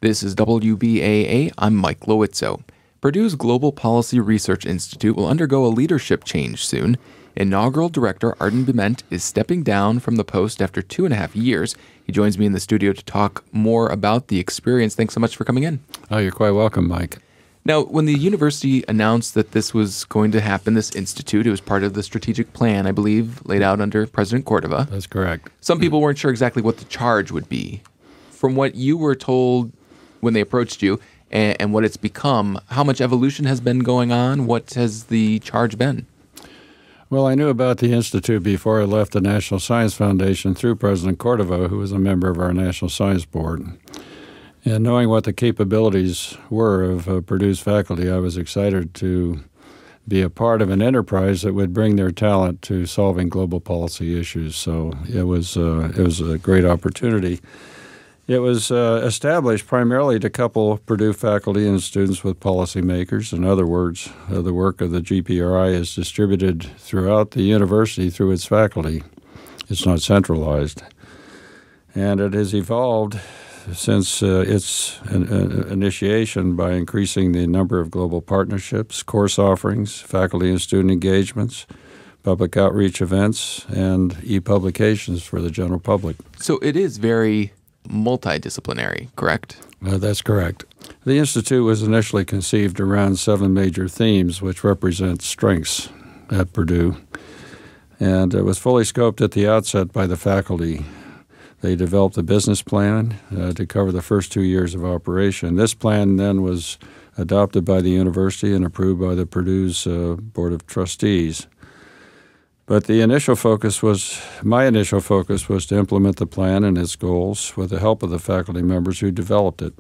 This is WBAA. I'm Mike Lowitzo. Purdue's Global Policy Research Institute will undergo a leadership change soon. Inaugural Director Arden Bement is stepping down from the post after 2.5 years. He joins me in the studio to talk more about the experience. Thanks so much for coming in. Oh, you're quite welcome, Mike. Now, when the university announced that this was going to happen, this institute, it was part of the strategic plan, I believe, laid out under President Cordova. That's correct. Some people weren't sure exactly what the charge would be. From what you were told when they approached you and what it's become, how much evolution has been going on? What has the charge been? Well, I knew about the Institute before I left the National Science Foundation through President Cordova, who was a member of our National Science Board. And knowing what the capabilities were of Purdue's faculty, I was excited to be a part of an enterprise that would bring their talent to solving global policy issues. So it was a great opportunity. It was established primarily to couple Purdue faculty and students with policymakers. In other words, the work of the GPRI is distributed throughout the university through its faculty. It's not centralized. And it has evolved since its initiation by increasing the number of global partnerships, course offerings, faculty and student engagements, public outreach events, and e-publications for the general public. So it is very multidisciplinary, correct? That's correct. The Institute was initially conceived around 7 major themes, which represent strengths at Purdue. And it was fully scoped at the outset by the faculty. They developed a business plan to cover the first 2 years of operation. This plan then was adopted by the university and approved by the Purdue's Board of Trustees. But my initial focus was to implement the plan and its goals with the help of the faculty members who developed it.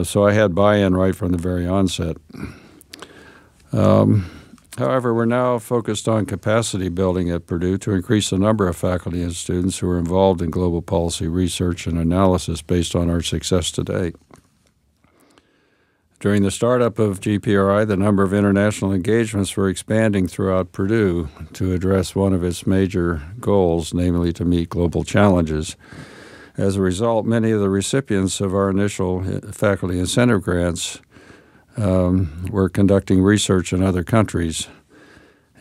So I had buy-in right from the very onset. However, we're now focused on capacity building at Purdue to increase the number of faculty and students who are involved in global policy research and analysis based on our success to date. During the startup of GPRI, the number of international engagements were expanding throughout Purdue to address one of its major goals, namely to meet global challenges. As a result, many of the recipients of our initial faculty incentive grants were conducting research in other countries.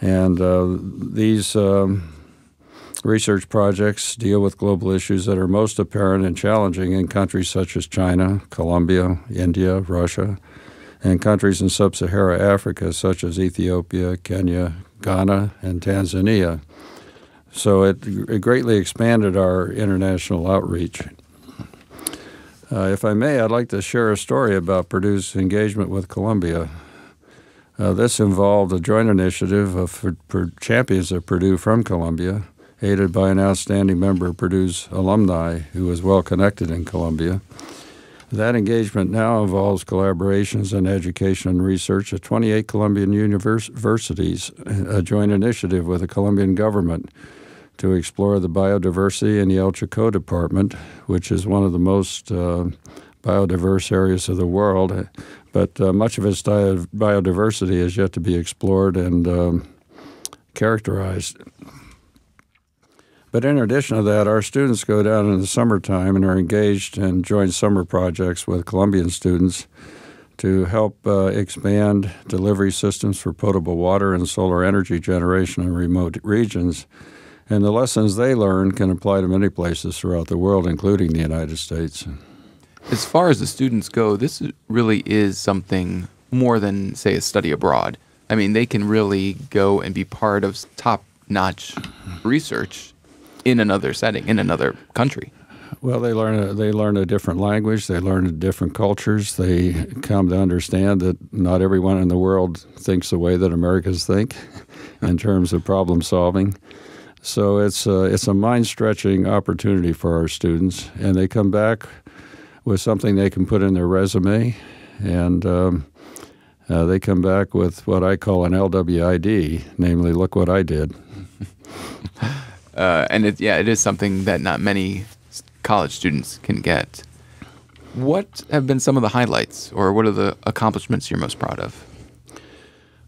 And these research projects deal with global issues that are most apparent and challenging in countries such as China, Colombia, India, Russia, and countries in sub-Saharan Africa such as Ethiopia, Kenya, Ghana, and Tanzania. So it greatly expanded our international outreach. If I may, I'd like to share a story about Purdue's engagement with Colombia. This involved a joint initiative of champions of Purdue from Colombia, aided by an outstanding member of Purdue's alumni who was well connected in Colombia. That engagement now involves collaborations in education and research at 28 Colombian universities, a joint initiative with the Colombian government to explore the biodiversity in the El Chocó department, which is one of the most biodiverse areas of the world. But much of its biodiversity is yet to be explored and characterized. But in addition to that, our students go down in the summertime and are engaged in joint summer projects with Colombian students to help expand delivery systems for potable water and solar energy generation in remote regions. And the lessons they learn can apply to many places throughout the world, including the United States. As far as the students go, this really is something more than, say, a study abroad. I mean, they can really go and be part of top-notch research in another setting, in another country. Well, they learn a different language. They learn different cultures. They come to understand that not everyone in the world thinks the way that Americans think in terms of problem solving. So it's a mind-stretching opportunity for our students, and they come back with something they can put in their resume, and they come back with what I call an LWID, namely, look what I did. And it is something that not many college students can get. What have been some of the highlights, or what are the accomplishments you're most proud of?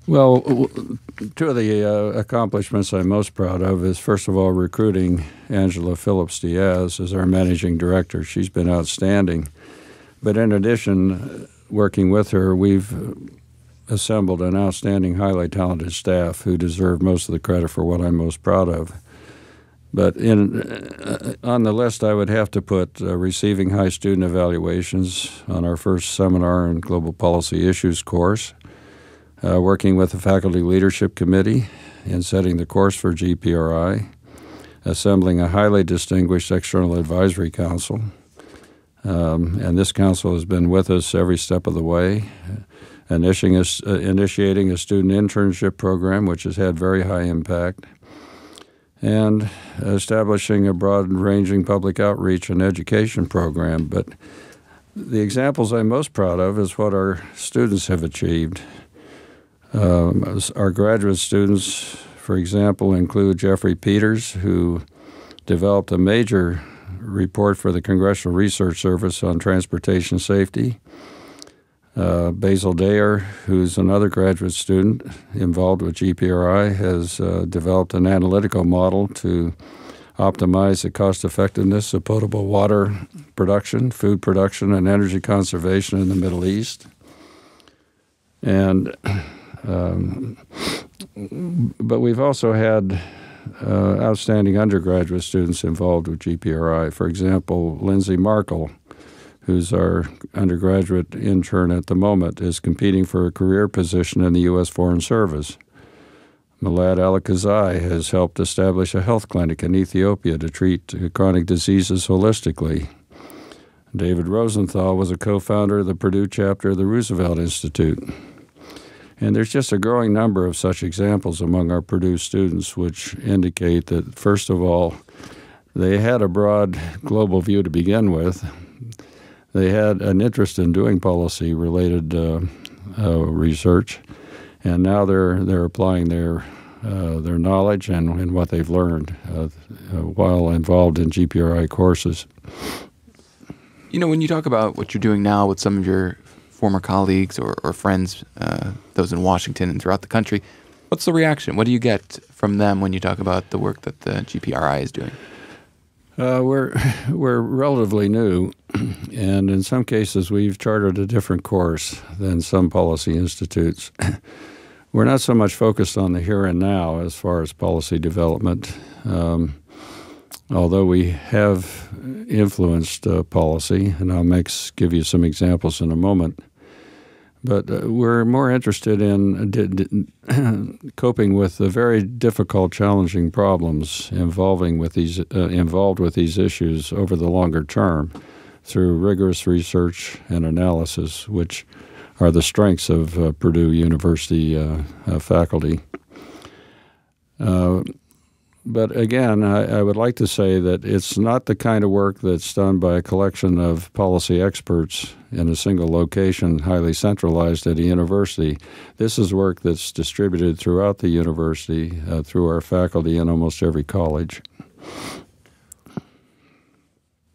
Well, two of the accomplishments I'm most proud of is, first of all, recruiting Angela Phillips Diaz as our managing director. She's been outstanding. But in addition, working with her, we've assembled an outstanding, highly talented staff who deserve most of the credit for what I'm most proud of. But on the list, I would have to put receiving high student evaluations on our first seminar and global policy issues course, working with the Faculty Leadership Committee in setting the course for GPRI, assembling a highly distinguished external advisory council. And this council has been with us every step of the way, initiating a student internship program, which has had very high impact, and establishing a broad-ranging public outreach and education program. But the examples I'm most proud of is what our students have achieved. Our graduate students, for example, include Jeffrey Peters, who developed a major report for the Congressional Research Service on transportation safety. Basil Dayer, who's another graduate student involved with GPRI, has developed an analytical model to optimize the cost-effectiveness of potable water production, food production, and energy conservation in the Middle East. And but we've also had outstanding undergraduate students involved with GPRI. For example, Lindsay Markle, who's our undergraduate intern at the moment, is competing for a career position in the U.S. Foreign Service. Milad Alakazai has helped establish a health clinic in Ethiopia to treat chronic diseases holistically. David Rosenthal was a co-founder of the Purdue chapter of the Roosevelt Institute. And there's just a growing number of such examples among our Purdue students, which indicate that, first of all, they had a broad global view to begin with. They had an interest in doing policy-related research, and now they're applying their knowledge and what they've learned while involved in GPRI courses. You know, when you talk about what you're doing now with some of your former colleagues or friends, those in Washington and throughout the country, what's the reaction? What do you get from them when you talk about the work that the GPRI is doing? We're relatively new, and in some cases we've chartered a different course than some policy institutes. We're not so much focused on the here and now as far as policy development, although we have influenced policy, and I'll give you some examples in a moment. But we're more interested in coping with the very difficult, challenging problems involved with these issues over the longer term through rigorous research and analysis, which are the strengths of Purdue University faculty. But again, I would like to say that it's not the kind of work that's done by a collection of policy experts in a single location, highly centralized at a university. This is work that's distributed throughout the university, through our faculty in almost every college.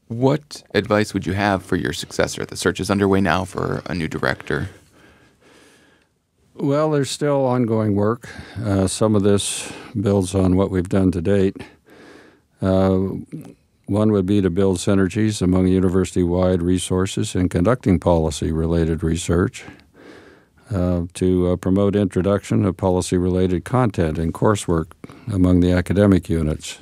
What advice would you have for your successor? The search is underway now for a new director. Well, there's still ongoing work. Some of this builds on what we've done to date. One would be to build synergies among university-wide resources in conducting policy-related research, to promote introduction of policy-related content and coursework among the academic units.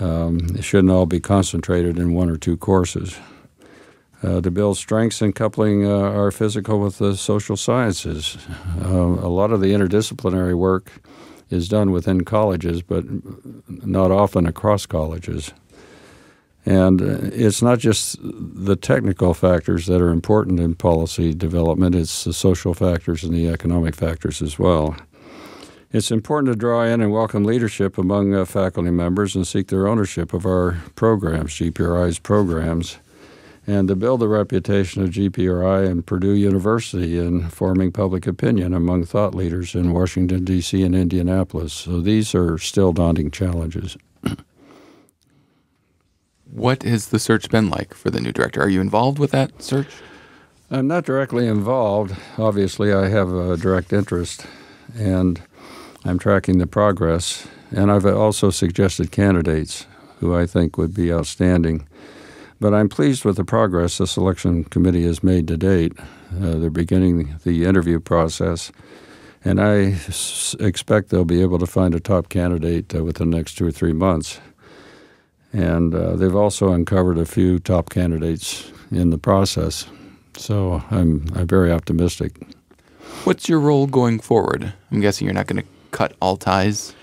It shouldn't all be concentrated in one or two courses. To build strengths in coupling our physical with the social sciences. A lot of the interdisciplinary work is done within colleges, but not often across colleges. And it's not just the technical factors that are important in policy development, it's the social factors and the economic factors as well. It's important to draw in and welcome leadership among faculty members and seek their ownership of our programs, GPRI's programs, and to build the reputation of GPRI and Purdue University in forming public opinion among thought leaders in Washington, D.C. and Indianapolis. So these are still daunting challenges. What has the search been like for the new director? Are you involved with that search? I'm not directly involved. Obviously, I have a direct interest, and I'm tracking the progress. And I've also suggested candidates who I think would be outstanding. But I'm pleased with the progress the selection committee has made to date. They're beginning the interview process, and I expect they'll be able to find a top candidate within the next 2 or 3 months. And they've also uncovered a few top candidates in the process. So I'm very optimistic. What's your role going forward? I'm guessing you're not going to cut all ties.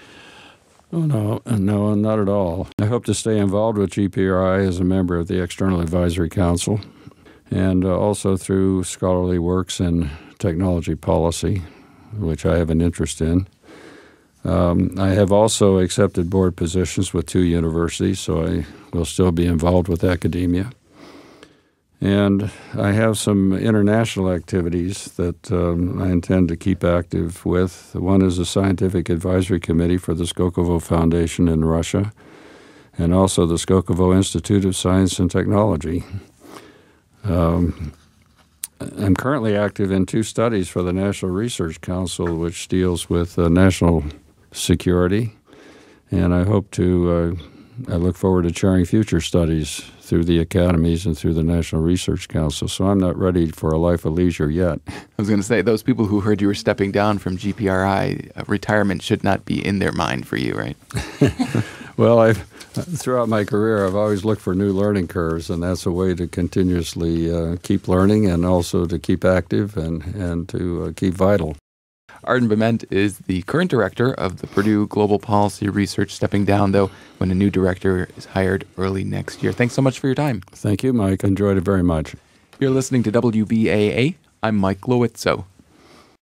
Oh, no, not at all. I hope to stay involved with GPRI as a member of the External Advisory Council and also through scholarly works in technology policy, which I have an interest in. I have also accepted board positions with 2 universities, so I will still be involved with academia. And I have some international activities that I intend to keep active with. One is the Scientific Advisory Committee for the Skolkovo Foundation in Russia, and also the Skolkovo Institute of Science and Technology. I'm currently active in 2 studies for the National Research Council, which deals with national security, and I look forward to chairing future studies through the academies and through the National Research Council. So I'm not ready for a life of leisure yet. I was going to say, those people who heard you were stepping down from GPRI, retirement should not be in their mind for you, right? Well, throughout my career, I've always looked for new learning curves, and that's a way to continuously keep learning and also to keep active and to keep vital. Arden Bement is the current director of the Purdue Global Policy Research, stepping down, though, when a new director is hired early next year. Thanks so much for your time. Thank you, Mike. I enjoyed it very much. You're listening to WBAA. I'm Mike Loizzo.